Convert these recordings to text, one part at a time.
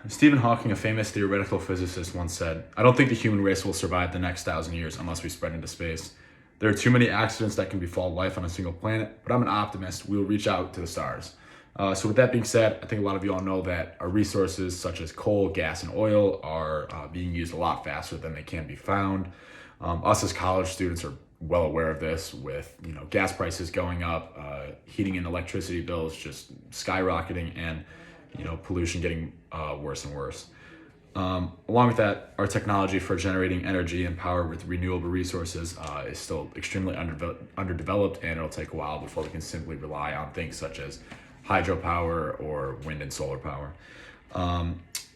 Stephen Hawking, a famous theoretical physicist, once said, "I don't think the human race will survive the next 1,000 years unless we spread into space. There are too many accidents that can befall life on a single planet, but I'm an optimist. We will reach out to the stars." So with that being said, I think a lot of you all know that our resources such as coal, gas, and oil are being used a lot faster than they can be found. Us as college students are well aware of this with gas prices going up, heating and electricity bills just skyrocketing, and pollution getting worse and worse. Along with that, our technology for generating energy and power with renewable resources is still extremely underdeveloped, and it'll take a while before we can simply rely on things such as hydropower or wind and solar power.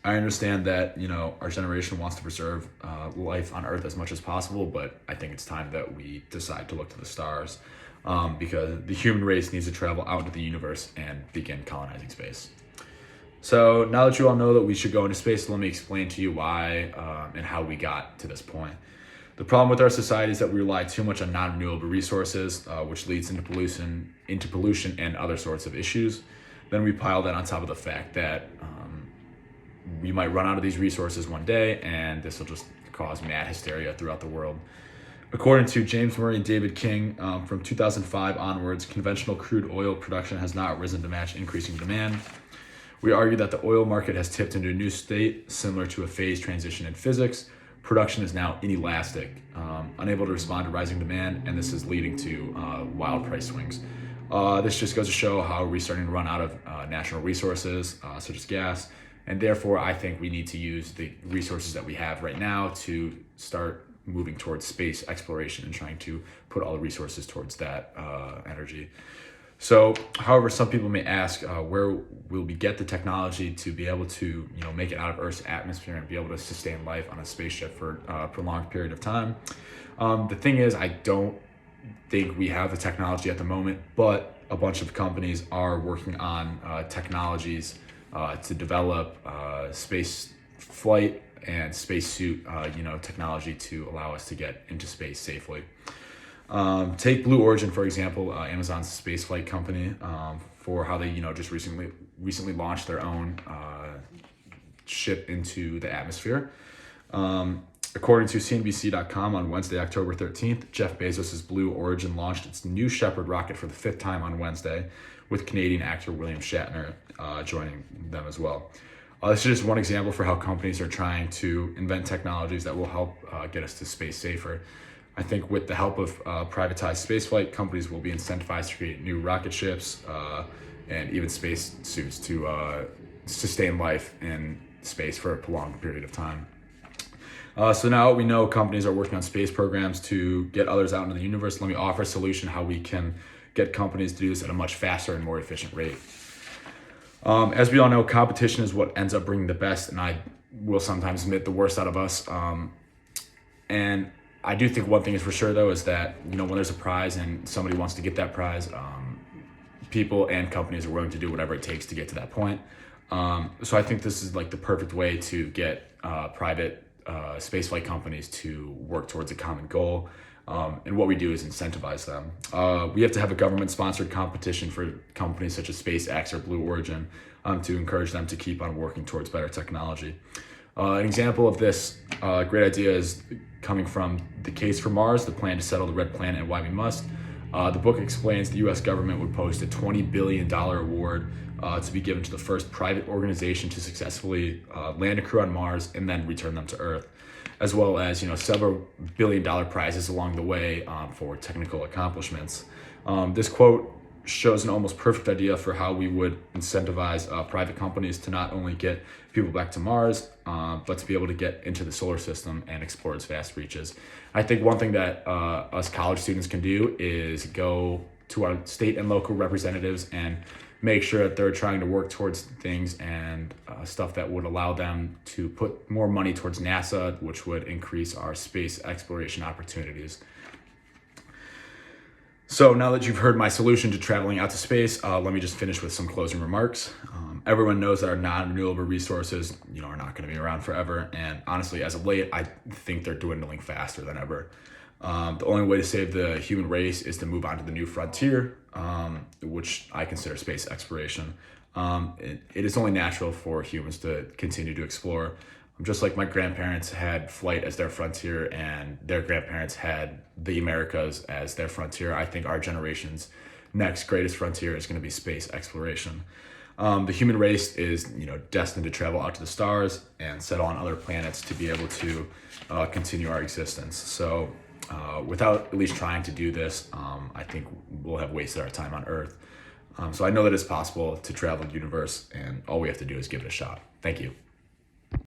I understand that our generation wants to preserve life on Earth as much as possible, but I think it's time that we decide to look to the stars because the human race needs to travel out into the universe and begin colonizing space. So now that you all know that we should go into space, let me explain to you why and how we got to this point. The problem with our society is that we rely too much on non-renewable resources, which leads into pollution and other sorts of issues. Then we pile that on top of the fact that we might run out of these resources one day, and this will just cause mad hysteria throughout the world. According to James Murray and David King, from 2005 onwards, conventional crude oil production has not risen to match increasing demand. We argue that the oil market has tipped into a new state, similar to a phase transition in physics. Production is now inelastic, unable to respond to rising demand, and this is leading to wild price swings. This just goes to show how we're starting to run out of natural resources, such as gas, and therefore I think we need to use the resources that we have right now to start moving towards space exploration and trying to put all the resources towards that energy. So, however, some people may ask, where will we get the technology to be able to, make it out of Earth's atmosphere and be able to sustain life on a spaceship for a prolonged period of time? The thing is, I don't think we have the technology at the moment, but a bunch of companies are working on technologies to develop space flight and spacesuit, technology to allow us to get into space safely. Take Blue Origin, for example, Amazon's spaceflight company, for how they, just recently launched their own ship into the atmosphere. According to CNBC.com on Wednesday, October 13th, Jeff Bezos' Blue Origin launched its New Shepard rocket for the 5th time on Wednesday, with Canadian actor William Shatner joining them as well. This is just one example for how companies are trying to invent technologies that will help get us to space safer. I think with the help of privatized spaceflight, companies will be incentivized to create new rocket ships and even space suits to sustain life in space for a prolonged period of time. So now we know companies are working on space programs to get others out into the universe. Let me offer a solution how we can get companies to do this at a much faster and more efficient rate. As we all know, competition is what ends up bringing the best, and I will sometimes admit the worst out of us. And I do think one thing is for sure, though, is that, when there's a prize and somebody wants to get that prize, people and companies are willing to do whatever it takes to get to that point. So I think this is like the perfect way to get private spaceflight companies to work towards a common goal. And what we do is incentivize them. We have to have a government-sponsored competition for companies such as SpaceX or Blue Origin to encourage them to keep on working towards better technology. An example of this great idea is coming from The Case for Mars, the plan to settle the red planet and why we must. The book explains the U.S. government would post a $20 billion award to be given to the first private organization to successfully land a crew on Mars and then return them to Earth, as well as several billion-dollar prizes along the way for technical accomplishments. This quote shows an almost perfect idea for how we would incentivize private companies to not only get people back to Mars, but to be able to get into the solar system and explore its vast reaches. I think one thing that us college students can do is go to our state and local representatives and make sure that they're trying to work towards things and stuff that would allow them to put more money towards NASA, which would increase our space exploration opportunities. So now that you've heard my solution to traveling out to space, let me just finish with some closing remarks. Everyone knows that our non-renewable resources, are not going to be around forever. And honestly, as of late, I think they're dwindling faster than ever. The only way to save the human race is to move on to the new frontier, which I consider space exploration. It is only natural for humans to continue to explore. Just like my grandparents had flight as their frontier and their grandparents had the Americas as their frontier, I think our generation's next greatest frontier is going to be space exploration. The human race is, destined to travel out to the stars and settle on other planets to be able to continue our existence. So, without at least trying to do this, I think we'll have wasted our time on Earth. So I know that it's possible to travel the universe, and all we have to do is give it a shot. Thank you.